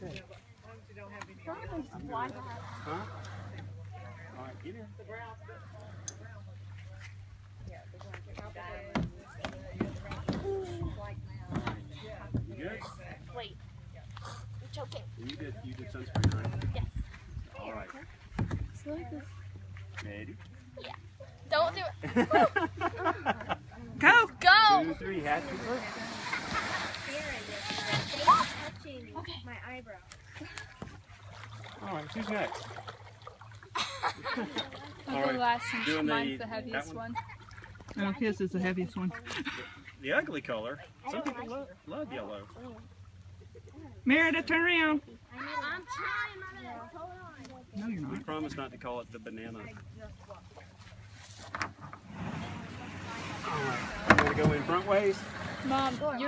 Okay. Huh? All right, get in. You good? Wait. I'm choking. You did sunscreen, right? Yes. All right. Ready? Yeah. Don't do it. Go! Go! 2, 3, happy birthday. Okay. My eyebrow. All right, who's next? I'll go last since doing mine's the that heaviest one. Oh, his is the heaviest one. The ugly color. Some people love yellow. Meredith, turn around. I'm trying, Mother. Hold on. No, you're We not. promise not to call it the banana. All right, you want to go in front ways? Mom, you're